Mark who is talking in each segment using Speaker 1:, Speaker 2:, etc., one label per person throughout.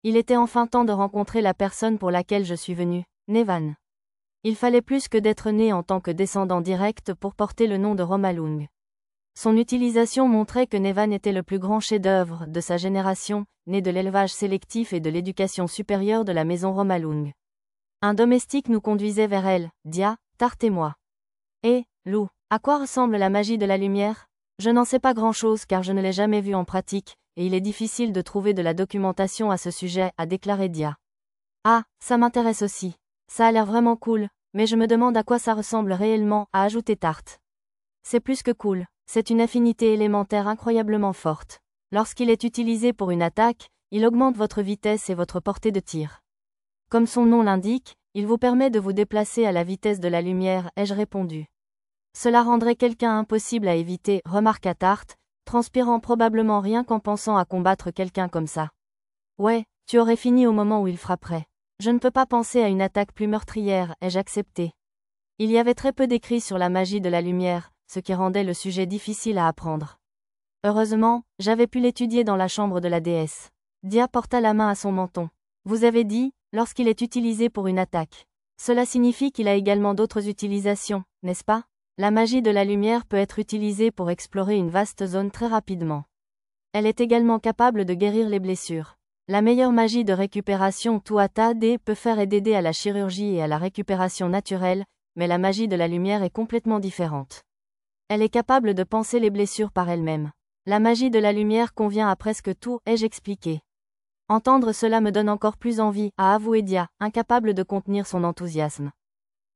Speaker 1: Il était enfin temps de rencontrer la personne pour laquelle je suis venu, Nevan. Il fallait plus que d'être né en tant que descendant direct pour porter le nom de Romalung. Son utilisation montrait que Nevan était le plus grand chef-d'œuvre de sa génération, né de l'élevage sélectif et de l'éducation supérieure de la maison Romalung. Un domestique nous conduisait vers elle, Dia, Tarte et moi. Et, Lou, à quoi ressemble la magie de la lumière? Je n'en sais pas grand-chose car je ne l'ai jamais vue en pratique, et il est difficile de trouver de la documentation à ce sujet, a déclaré Dia. Ah, ça m'intéresse aussi. Ça a l'air vraiment cool, mais je me demande à quoi ça ressemble réellement, a ajouté Tarte. C'est plus que cool, c'est une affinité élémentaire incroyablement forte. Lorsqu'il est utilisé pour une attaque, il augmente votre vitesse et votre portée de tir. Comme son nom l'indique, il vous permet de vous déplacer à la vitesse de la lumière, ai-je répondu. Cela rendrait quelqu'un impossible à éviter, remarqua Tarte, transpirant probablement rien qu'en pensant à combattre quelqu'un comme ça. Ouais, tu aurais fini au moment où il frapperait. Je ne peux pas penser à une attaque plus meurtrière, ai-je accepté. Il y avait très peu d'écrits sur la magie de la lumière, ce qui rendait le sujet difficile à apprendre. Heureusement, j'avais pu l'étudier dans la chambre de la déesse. Dia porta la main à son menton. Vous avez dit, lorsqu'il est utilisé pour une attaque. Cela signifie qu'il a également d'autres utilisations, n'est-ce pas? La magie de la lumière peut être utilisée pour explorer une vaste zone très rapidement. Elle est également capable de guérir les blessures. La meilleure magie de récupération Tuatha Dé peut faire et d'aider à la chirurgie et à la récupération naturelle, mais la magie de la lumière est complètement différente. Elle est capable de panser les blessures par elle-même. La magie de la lumière convient à presque tout, ai-je expliqué. Entendre cela me donne encore plus envie, a avoué Dia, incapable de contenir son enthousiasme.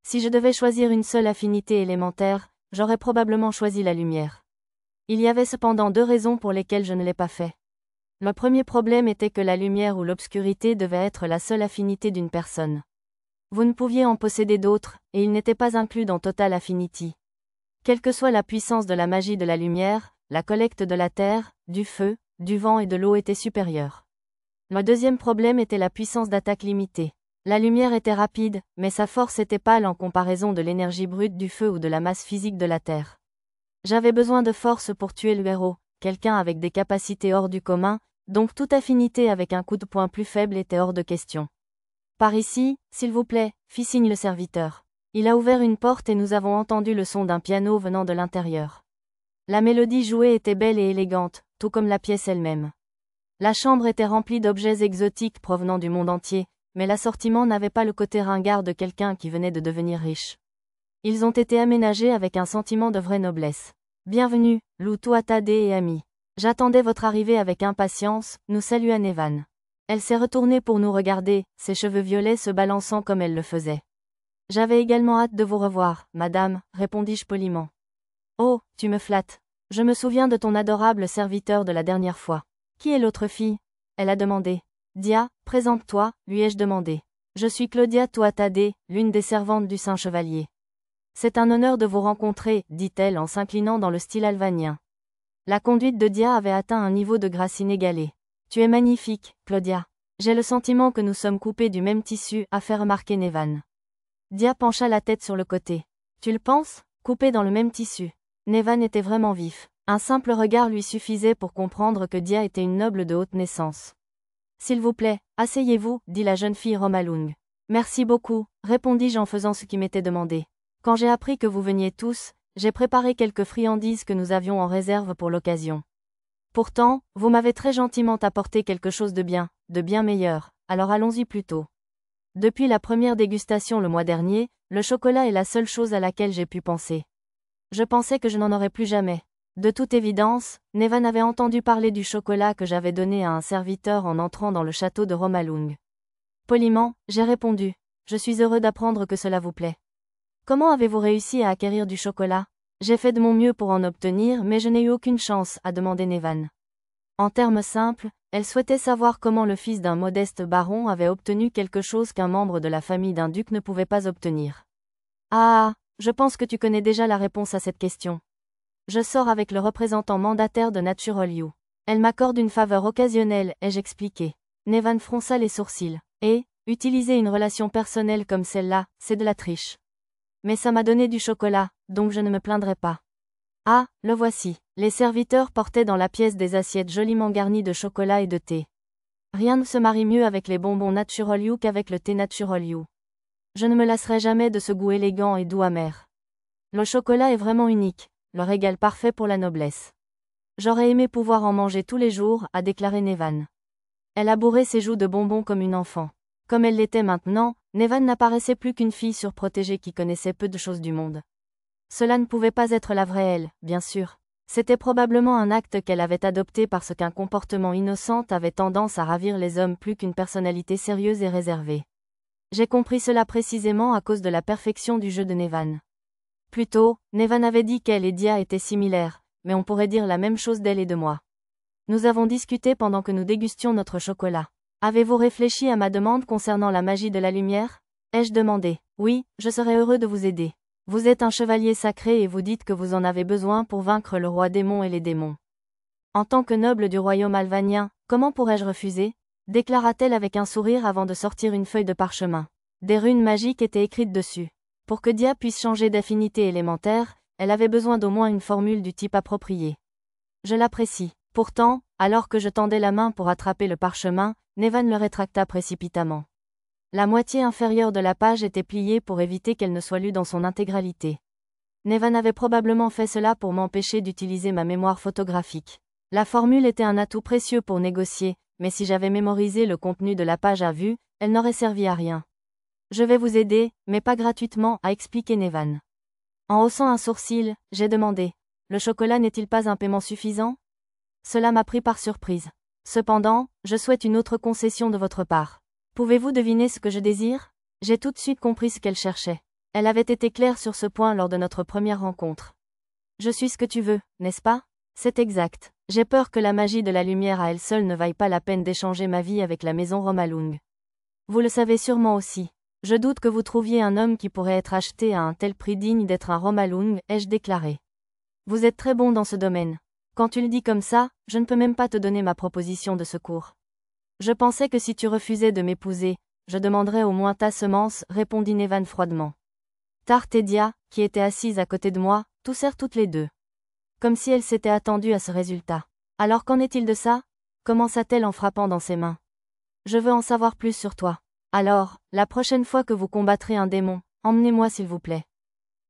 Speaker 1: Si je devais choisir une seule affinité élémentaire, j'aurais probablement choisi la lumière. Il y avait cependant 2 raisons pour lesquelles je ne l'ai pas fait. Le premier problème était que la lumière ou l'obscurité devait être la seule affinité d'une personne. Vous ne pouviez en posséder d'autres, et il n'était pas inclus dans Total Affinity. Quelle que soit la puissance de la magie de la lumière, la collecte de la terre, du feu, du vent et de l'eau était supérieure. Le deuxième problème était la puissance d'attaque limitée. La lumière était rapide, mais sa force était pâle en comparaison de l'énergie brute du feu ou de la masse physique de la terre. J'avais besoin de force pour tuer le héros, quelqu'un avec des capacités hors du commun, donc toute affinité avec un coup de poing plus faible était hors de question. Par ici, s'il vous plaît, fit signe le serviteur. Il a ouvert une porte et nous avons entendu le son d'un piano venant de l'intérieur. La mélodie jouée était belle et élégante, tout comme la pièce elle-même. La chambre était remplie d'objets exotiques provenant du monde entier, mais l'assortiment n'avait pas le côté ringard de quelqu'un qui venait de devenir riche. Ils ont été aménagés avec un sentiment de vraie noblesse. Bienvenue, Lou Tuatha Dé et amis. J'attendais votre arrivée avec impatience, nous salua Nevan. Elle s'est retournée pour nous regarder, ses cheveux violets se balançant comme elle le faisait. J'avais également hâte de vous revoir, madame, répondis-je poliment. Oh, tu me flattes. Je me souviens de ton adorable serviteur de la dernière fois. Qui est l'autre fille? Elle a demandé. Dia, présente-toi, lui ai-je demandé. Je suis Claudia Tuatha Dé, l'une des servantes du Saint Chevalier. C'est un honneur de vous rencontrer, dit-elle en s'inclinant dans le style alvanien. La conduite de Dia avait atteint un niveau de grâce inégalé. Tu es magnifique, Claudia. J'ai le sentiment que nous sommes coupés du même tissu, a fait remarquer Nevan. Dia pencha la tête sur le côté. Tu le penses? Coupés dans le même tissu. Nevan était vraiment vif. Un simple regard lui suffisait pour comprendre que Dia était une noble de haute naissance. S'il vous plaît, asseyez-vous, dit la jeune fille Romalung. Merci beaucoup, répondis-je en faisant ce qui m'était demandé. Quand j'ai appris que vous veniez tous, j'ai préparé quelques friandises que nous avions en réserve pour l'occasion. Pourtant, vous m'avez très gentiment apporté quelque chose de bien meilleur, alors allons-y plutôt. Depuis la première dégustation le mois dernier, le chocolat est la seule chose à laquelle j'ai pu penser. Je pensais que je n'en aurais plus jamais. De toute évidence, Nevan avait entendu parler du chocolat que j'avais donné à un serviteur en entrant dans le château de Romalung. Poliment, j'ai répondu. Je suis heureux d'apprendre que cela vous plaît. Comment avez-vous réussi à acquérir du chocolat? J'ai fait de mon mieux pour en obtenir, mais je n'ai eu aucune chance, a demandé Nevan. En termes simples, elle souhaitait savoir comment le fils d'un modeste baron avait obtenu quelque chose qu'un membre de la famille d'un duc ne pouvait pas obtenir. Ah, je pense que tu connais déjà la réponse à cette question. Je sors avec le représentant mandataire de Natural You. Elle m'accorde une faveur occasionnelle, ai-je expliqué. Nevan fronça les sourcils. Et, utiliser une relation personnelle comme celle-là, c'est de la triche. Mais ça m'a donné du chocolat, donc je ne me plaindrai pas. Ah, le voici. Les serviteurs portaient dans la pièce des assiettes joliment garnies de chocolat et de thé. Rien ne se marie mieux avec les bonbons Natural You qu'avec le thé Natural You. Je ne me lasserai jamais de ce goût élégant et doux amer. Le chocolat est vraiment unique, le régal parfait pour la noblesse. J'aurais aimé pouvoir en manger tous les jours, a déclaré Nevan. Elle a bourré ses joues de bonbons comme une enfant. Comme elle l'était maintenant, Nevan n'apparaissait plus qu'une fille surprotégée qui connaissait peu de choses du monde. Cela ne pouvait pas être la vraie elle, bien sûr. C'était probablement un acte qu'elle avait adopté parce qu'un comportement innocent avait tendance à ravir les hommes plus qu'une personnalité sérieuse et réservée. J'ai compris cela précisément à cause de la perfection du jeu de Nevan. Plus tôt, Nevan avait dit qu'elle et Dia étaient similaires, mais on pourrait dire la même chose d'elle et de moi. Nous avons discuté pendant que nous dégustions notre chocolat. Avez-vous réfléchi à ma demande concernant la magie de la lumière? Ai-je demandé. Oui, je serais heureux de vous aider. Vous êtes un chevalier sacré et vous dites que vous en avez besoin pour vaincre le roi démon et les démons. En tant que noble du royaume alvanien, comment pourrais-je refuser? Déclara-t-elle avec un sourire avant de sortir une feuille de parchemin. Des runes magiques étaient écrites dessus. Pour que Dia puisse changer d'affinité élémentaire, elle avait besoin d'au moins une formule du type approprié. Je l'apprécie. Pourtant, alors que je tendais la main pour attraper le parchemin, Nevan le rétracta précipitamment. La moitié inférieure de la page était pliée pour éviter qu'elle ne soit lue dans son intégralité. Nevan avait probablement fait cela pour m'empêcher d'utiliser ma mémoire photographique. La formule était un atout précieux pour négocier, mais si j'avais mémorisé le contenu de la page à vue, elle n'aurait servi à rien. Je vais vous aider, mais pas gratuitement, a expliqué Nevan. En haussant un sourcil, j'ai demandé. Le chocolat n'est-il pas un paiement suffisant? Cela m'a pris par surprise. Cependant, je souhaite une autre concession de votre part. Pouvez-vous deviner ce que je désire? J'ai tout de suite compris ce qu'elle cherchait. Elle avait été claire sur ce point lors de notre première rencontre. Je suis ce que tu veux, n'est-ce pas? C'est exact. J'ai peur que la magie de la lumière à elle seule ne vaille pas la peine d'échanger ma vie avec la maison Romalung. Vous le savez sûrement aussi. Je doute que vous trouviez un homme qui pourrait être acheté à un tel prix digne d'être un Romalung, ai-je déclaré. Vous êtes très bon dans ce domaine. Quand tu le dis comme ça, je ne peux même pas te donner ma proposition de secours. Je pensais que si tu refusais de m'épouser, je demanderais au moins ta semence, répondit Nevan froidement. Tarte et Dia, qui étaient assises à côté de moi, toussèrent toutes les deux. Comme si elles s'étaient attendues à ce résultat. Alors qu'en est-il de ça? Commença-t-elle en frappant dans ses mains. Je veux en savoir plus sur toi. Alors, la prochaine fois que vous combattrez un démon, emmenez-moi s'il vous plaît.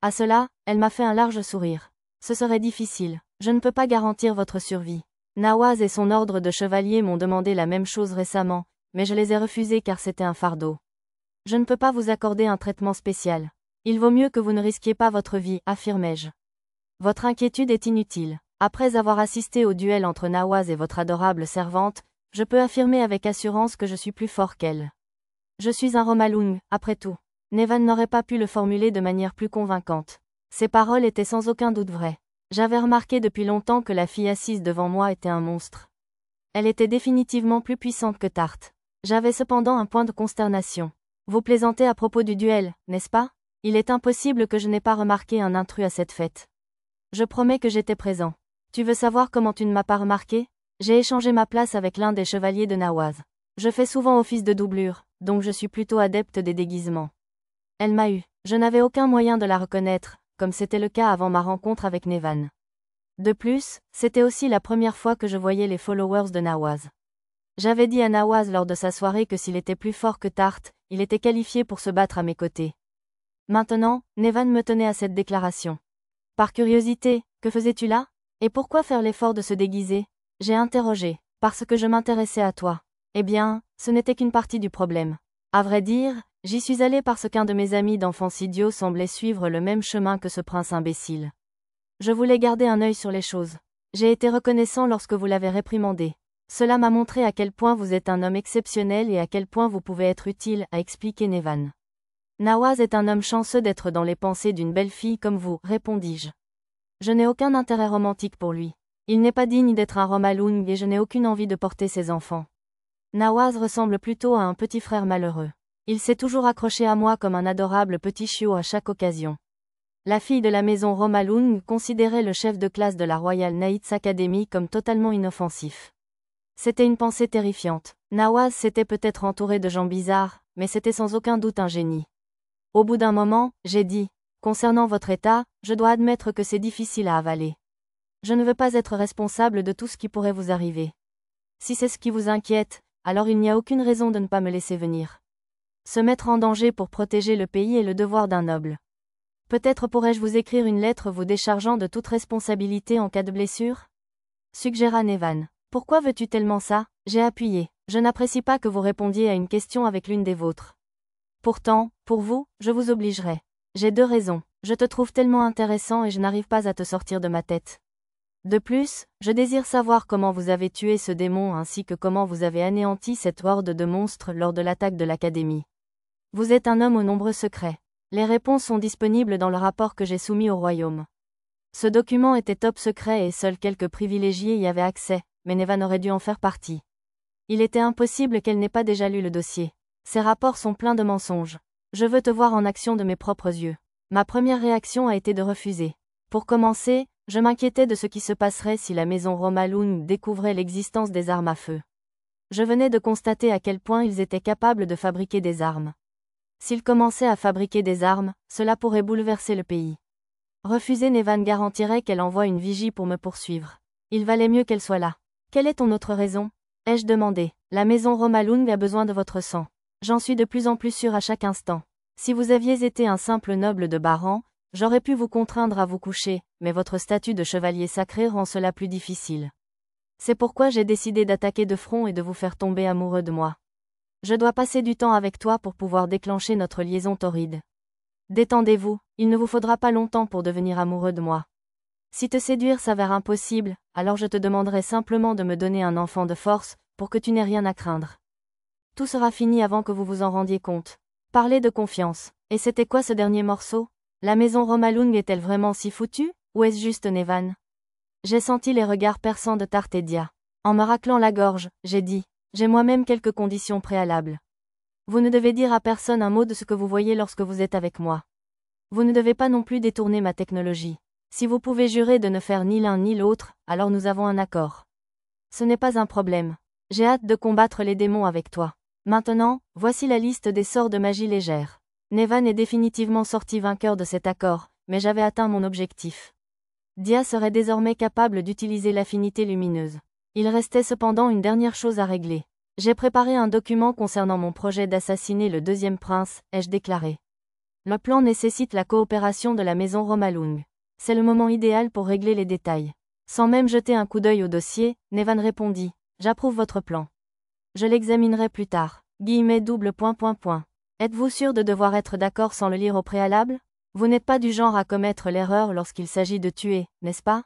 Speaker 1: À cela, elle m'a fait un large sourire. Ce serait difficile, je ne peux pas garantir votre survie. Nawaz et son ordre de chevaliers m'ont demandé la même chose récemment, mais je les ai refusés car c'était un fardeau. Je ne peux pas vous accorder un traitement spécial. Il vaut mieux que vous ne risquiez pas votre vie, affirmai-je. Votre inquiétude est inutile. Après avoir assisté au duel entre Nawaz et votre adorable servante, je peux affirmer avec assurance que je suis plus fort qu'elle. Je suis un Romalung, après tout. Nevan n'aurait pas pu le formuler de manière plus convaincante. Ses paroles étaient sans aucun doute vraies. J'avais remarqué depuis longtemps que la fille assise devant moi était un monstre. Elle était définitivement plus puissante que Tarte. J'avais cependant un point de consternation. Vous plaisantez à propos du duel, n'est-ce pas? Il est impossible que je n'ai pas remarqué un intrus à cette fête. Je promets que j'étais présent. Tu veux savoir comment tu ne m'as pas remarqué? J'ai échangé ma place avec l'un des chevaliers de Nawaz. Je fais souvent office de doublure, donc je suis plutôt adepte des déguisements. Elle m'a eu. Je n'avais aucun moyen de la reconnaître, comme c'était le cas avant ma rencontre avec Nevan. De plus, c'était aussi la première fois que je voyais les followers de Nawaz. J'avais dit à Nawaz lors de sa soirée que s'il était plus fort que Tarte, il était qualifié pour se battre à mes côtés. Maintenant, Nevan me tenait à cette déclaration. Par curiosité, que faisais-tu là? Et pourquoi faire l'effort de se déguiser? J'ai interrogé. Parce que je m'intéressais à toi. Eh bien, ce n'était qu'une partie du problème. À vrai dire, j'y suis allé parce qu'un de mes amis d'enfance idiot semblait suivre le même chemin que ce prince imbécile. Je voulais garder un œil sur les choses. J'ai été reconnaissant lorsque vous l'avez réprimandé. Cela m'a montré à quel point vous êtes un homme exceptionnel et à quel point vous pouvez être utile, a expliqué Nevan. Nawaz est un homme chanceux d'être dans les pensées d'une belle fille comme vous, répondis-je. Je n'ai aucun intérêt romantique pour lui. Il n'est pas digne d'être un Romalung et je n'ai aucune envie de porter ses enfants. Nawaz ressemble plutôt à un petit frère malheureux. Il s'est toujours accroché à moi comme un adorable petit chiot à chaque occasion. La fille de la maison Romalung considérait le chef de classe de la Royal Knights Academy comme totalement inoffensif. C'était une pensée terrifiante. Nawaz s'était peut-être entouré de gens bizarres, mais c'était sans aucun doute un génie. Au bout d'un moment, j'ai dit, concernant votre état, je dois admettre que c'est difficile à avaler. Je ne veux pas être responsable de tout ce qui pourrait vous arriver. Si c'est ce qui vous inquiète, alors il n'y a aucune raison de ne pas me laisser venir. Se mettre en danger pour protéger le pays est le devoir d'un noble. Peut-être pourrais-je vous écrire une lettre vous déchargeant de toute responsabilité en cas de blessure? Suggéra Nevan. Pourquoi veux-tu tellement ça? J'ai appuyé. Je n'apprécie pas que vous répondiez à une question avec l'une des vôtres. Pourtant, pour vous, je vous obligerai. J'ai 2 raisons. Je te trouve tellement intéressant et je n'arrive pas à te sortir de ma tête. De plus, je désire savoir comment vous avez tué ce démon ainsi que comment vous avez anéanti cette horde de monstres lors de l'attaque de l'Académie. Vous êtes un homme aux nombreux secrets. Les réponses sont disponibles dans le rapport que j'ai soumis au royaume. Ce document était top secret et seuls quelques privilégiés y avaient accès, mais Nevan aurait dû en faire partie. Il était impossible qu'elle n'ait pas déjà lu le dossier. Ces rapports sont pleins de mensonges. Je veux te voir en action de mes propres yeux. Ma première réaction a été de refuser. Pour commencer, je m'inquiétais de ce qui se passerait si la maison Romaloon découvrait l'existence des armes à feu. Je venais de constater à quel point ils étaient capables de fabriquer des armes. S'ils commençaient à fabriquer des armes, cela pourrait bouleverser le pays. Refuser Nevan garantirait qu'elle envoie une vigie pour me poursuivre. Il valait mieux qu'elle soit là. Quelle est ton autre raison? Ai-je demandé. La maison Romaloon a besoin de votre sang. J'en suis de plus en plus sûr à chaque instant. Si vous aviez été un simple noble de Baran, j'aurais pu vous contraindre à vous coucher, mais votre statut de chevalier sacré rend cela plus difficile. C'est pourquoi j'ai décidé d'attaquer de front et de vous faire tomber amoureux de moi. Je dois passer du temps avec toi pour pouvoir déclencher notre liaison torride. Détendez-vous, il ne vous faudra pas longtemps pour devenir amoureux de moi. Si te séduire s'avère impossible, alors je te demanderai simplement de me donner un enfant de force, pour que tu n'aies rien à craindre. Tout sera fini avant que vous vous en rendiez compte. Parlez de confiance. Et c'était quoi ce dernier morceau? La maison Romaloon est-elle vraiment si foutue, ou est-ce juste Nevan? J'ai senti les regards perçants de Tartedia. En me raclant la gorge, j'ai dit. J'ai moi-même quelques conditions préalables. Vous ne devez dire à personne un mot de ce que vous voyez lorsque vous êtes avec moi. Vous ne devez pas non plus détourner ma technologie. Si vous pouvez jurer de ne faire ni l'un ni l'autre, alors nous avons un accord. Ce n'est pas un problème. J'ai hâte de combattre les démons avec toi. Maintenant, voici la liste des sorts de magie légère. Nevan est définitivement sorti vainqueur de cet accord, mais j'avais atteint mon objectif. Dia serait désormais capable d'utiliser l'affinité lumineuse. Il restait cependant une dernière chose à régler. J'ai préparé un document concernant mon projet d'assassiner le 2e prince, ai-je déclaré. Le plan nécessite la coopération de la maison Romaloon. C'est le moment idéal pour régler les détails. Sans même jeter un coup d'œil au dossier, Nevan répondit. J'approuve votre plan. Je l'examinerai plus tard. Double point. Êtes-vous sûr de devoir être d'accord sans le lire au préalable? Vous n'êtes pas du genre à commettre l'erreur lorsqu'il s'agit de tuer, n'est-ce pas?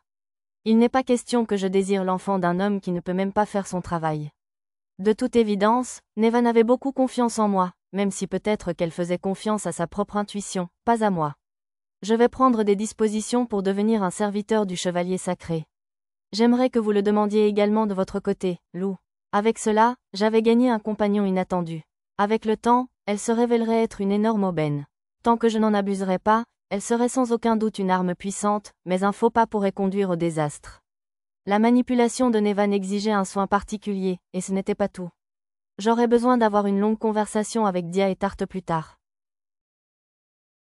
Speaker 1: Il n'est pas question que je désire l'enfant d'un homme qui ne peut même pas faire son travail. De toute évidence, Nevan avait beaucoup confiance en moi, même si peut-être qu'elle faisait confiance à sa propre intuition, pas à moi. Je vais prendre des dispositions pour devenir un serviteur du chevalier sacré. J'aimerais que vous le demandiez également de votre côté, Lou. Avec cela, j'avais gagné un compagnon inattendu. Avec le temps, elle se révélerait être une énorme aubaine. Tant que je n'en abuserais pas, elle serait sans aucun doute une arme puissante, mais un faux pas pourrait conduire au désastre. La manipulation de Nevan exigeait un soin particulier, et ce n'était pas tout. J'aurais besoin d'avoir une longue conversation avec Dia et Tarte plus tard.